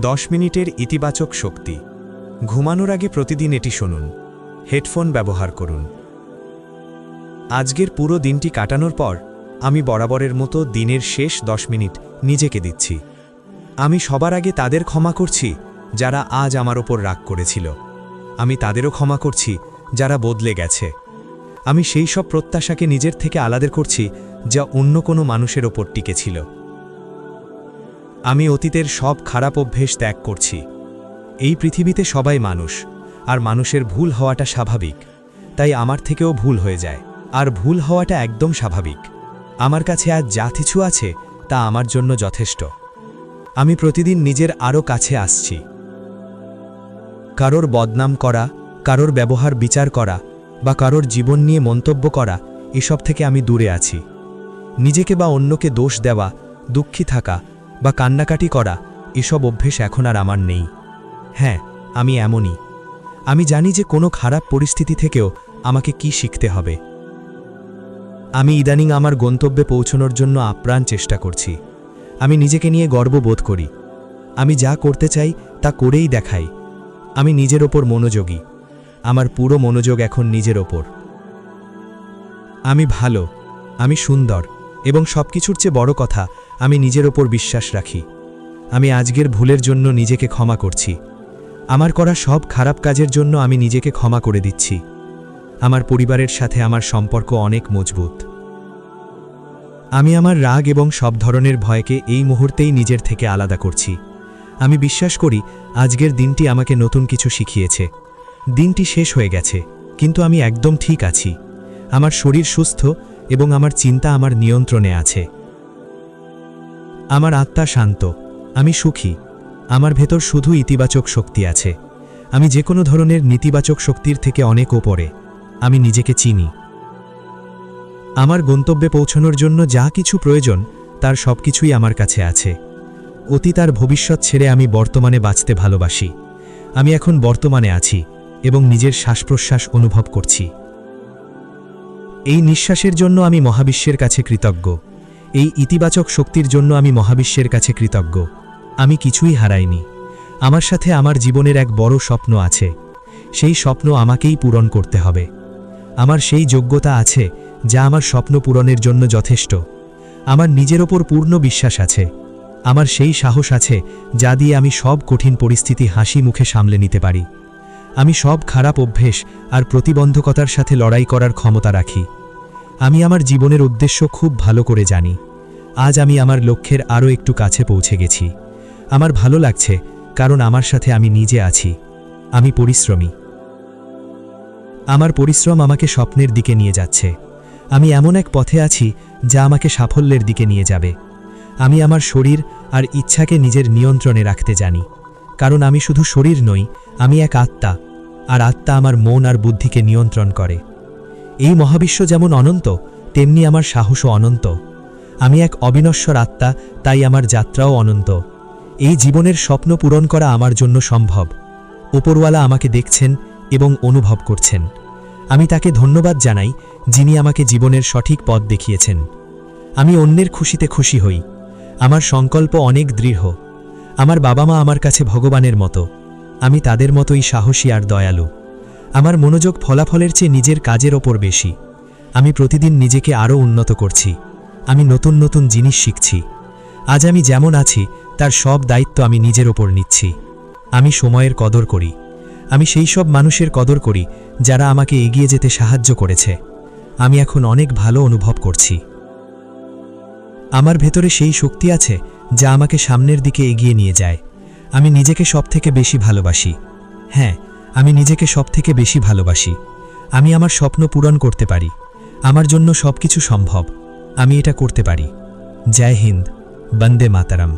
10 মিনিটের ইতিবাচক শক্তি। ঘুমানোর আগে প্রতিদিন এটি শুনুন। হেডফোন ব্যবহার করুন। আজকের পুরো দিনটি কাটানোর পর আমি বরাবরের মতো দিনের শেষ 10 মিনিট নিজেকে দিচ্ছি। আমি সবার আগে তাদের ক্ষমা করছি যারা আজ আমার ওপর রাগ করেছিল। আমি তাদেরও ক্ষমা করছি যারা বদলে গেছে। আমি সেই সব প্রত্যাশাকে নিজের থেকে আলাদা করছি যা অন্য কোনো মানুষের ওপর টিকে ছিল। আমি অতীতের সব খারাপ অভ্যেস ত্যাগ করছি। এই পৃথিবীতে সবাই মানুষ, আর মানুষের ভুল হওয়াটা স্বাভাবিক। তাই আমার থেকেও ভুল হয়ে যায়, আর ভুল হওয়াটা একদম স্বাভাবিক। আমার কাছে আজ যা কিছু আছে তা আমার জন্য যথেষ্ট। আমি প্রতিদিন নিজের আরও কাছে আসছি। কারোর বদনাম করা, কারোর ব্যবহার বিচার করা বা কারোর জীবন নিয়ে মন্তব্য করা, এসব থেকে আমি দূরে আছি। নিজেকে বা অন্যকে দোষ দেওয়া, দুঃখী থাকা বা কান্নাকাটি করা, এসব অভ্যেস এখন আর আমার নেই। হ্যাঁ, আমি এমনই। আমি জানি যে কোনো খারাপ পরিস্থিতি থেকেও আমাকে কি শিখতে হবে। আমি ইদানিং আমার গন্তব্যে পৌঁছানোর জন্য আপ্রাণ চেষ্টা করছি। আমি নিজেকে নিয়ে গর্ববোধ করি। আমি যা করতে চাই তা করেই দেখাই। আমি নিজের ওপর মনোযোগী। আমার পুরো মনোযোগ এখন নিজের ওপর। আমি ভালো, আমি সুন্দর এবং সবকিছুর চেয়ে বড় কথা, আমি নিজের ওপর বিশ্বাস রাখি। আমি আজকের ভুলের জন্য নিজেকে ক্ষমা করছি। আমার করা সব খারাপ কাজের জন্য আমি নিজেকে ক্ষমা করে দিচ্ছি। আমার পরিবারের সাথে আমার সম্পর্ক অনেক মজবুত। আমি আমার রাগ এবং সব ধরনের ভয়কে এই মুহূর্তেই নিজের থেকে আলাদা করছি। আমি বিশ্বাস করি আজকের দিনটি আমাকে নতুন কিছু শিখিয়েছে। দিনটি শেষ হয়ে গেছে, কিন্তু আমি একদম ঠিক আছি। আমার শরীর সুস্থ এবং আমার চিন্তা আমার নিয়ন্ত্রণে আছে। আমার আত্মা শান্ত, আমি সুখী। আমার ভেতর শুধু ইতিবাচক শক্তি আছে। আমি যে কোনো ধরনের নেতিবাচক শক্তির থেকে অনেক ওপরে। আমি নিজেকে চিনি। আমার গন্তব্যে পৌঁছানোর জন্য যা কিছু প্রয়োজন তার সবকিছুই আমার কাছে আছে। অতীত আর ভবিষ্যৎ ছেড়ে আমি বর্তমানে বাঁচতে ভালোবাসি। আমি এখন বর্তমানে আছি এবং নিজের শ্বাস-প্রশ্বাস অনুভব করছি। এই নিঃশ্বাসের জন্য আমি মহাবিশ্বের কাছে কৃতজ্ঞ। এই ইতিবাচক শক্তির জন্য আমি মহাবিশ্বের কাছে কৃতজ্ঞ। আমি কিছুই হারাইনি। আমার সাথে আমার জীবনের এক বড় স্বপ্ন আছে। সেই স্বপ্ন আমাকেই পূরণ করতে হবে। আমার সেই যোগ্যতা আছে যা আমার স্বপ্ন পূরণের জন্য যথেষ্ট। আমার নিজের ওপর পূর্ণ বিশ্বাস আছে। আমার সেই সাহস আছে যা দিয়ে আমি সব কঠিন পরিস্থিতি হাসি মুখে সামলে নিতে পারি। আমি সব খারাপ অভ্যেস আর প্রতিবন্ধকতার সাথে লড়াই করার ক্ষমতা রাখি। আমি আমার জীবনের উদ্দেশ্য খুব ভালো করে জানি। আজ আমি আমার লক্ষ্যের আরও একটু কাছে পৌঁছে গেছি। আমার ভালো লাগছে কারণ আমার সাথে আমি নিজে আছি। আমি পরিশ্রমী। আমার পরিশ্রম আমাকে স্বপ্নের দিকে নিয়ে যাচ্ছে। আমি এমন এক পথে আছি যা আমাকে সাফল্যের দিকে নিয়ে যাবে। আমি আমার শরীর আর ইচ্ছাকে নিজের নিয়ন্ত্রণে রাখতে জানি। কারণ আমি শুধু শরীর নই, আমি এক আত্মা, আর আত্মা আমার মন আর বুদ্ধিকে নিয়ন্ত্রণ করে। এই মহাবিশ্ব যেমন অনন্ত, তেমনি আমার সাহসও অনন্ত। আমি এক অবিনশ্বর আত্মা, তাই আমার যাত্রাও অনন্ত। এই জীবনের স্বপ্ন পূরণ করা আমার জন্য সম্ভব। উপরওয়ালা আমাকে দেখছেন এবং অনুভব করছেন। আমি তাকে ধন্যবাদ জানাই যিনি আমাকে জীবনের সঠিক পথ দেখিয়েছেন। আমি অন্যের খুশিতে খুশি হই। আমার সংকল্প অনেক দৃঢ়। আমার বাবা মা আমার কাছে ভগবানের মতো। আমি তাদের মতোই সাহসী আর দয়ালু। আমার মনোযোগ ফলাফলের চেয়ে নিজের কাজের ওপর বেশি। আমি প্রতিদিন নিজেকে আরও উন্নত করছি। আমি নতুন নতুন জিনিস শিখছি। আজ আমি যেমন আছি তার সব দায়িত্ব আমি নিজের ওপর নিচ্ছি। আমি সময়ের কদর করি। আমি সেই সব মানুষের কদর করি যারা আমাকে এগিয়ে যেতে সাহায্য করেছে। আমি এখন অনেক ভালো অনুভব করছি। আমার ভেতরে সেই শক্তি আছে যা আমাকে সামনের দিকে এগিয়ে নিয়ে যায়। আমি নিজেকে সবথেকে বেশি ভালোবাসি। হ্যাঁ, আমি নিজেকে সবথেকে বেশি ভালোবাসি। আমি আমার স্বপ্ন পূরণ করতে পারি। আমার জন্য সবকিছু সম্ভব। আমি এটা করতে পারি। জয় হিন্দ, বন্দে মাতরম।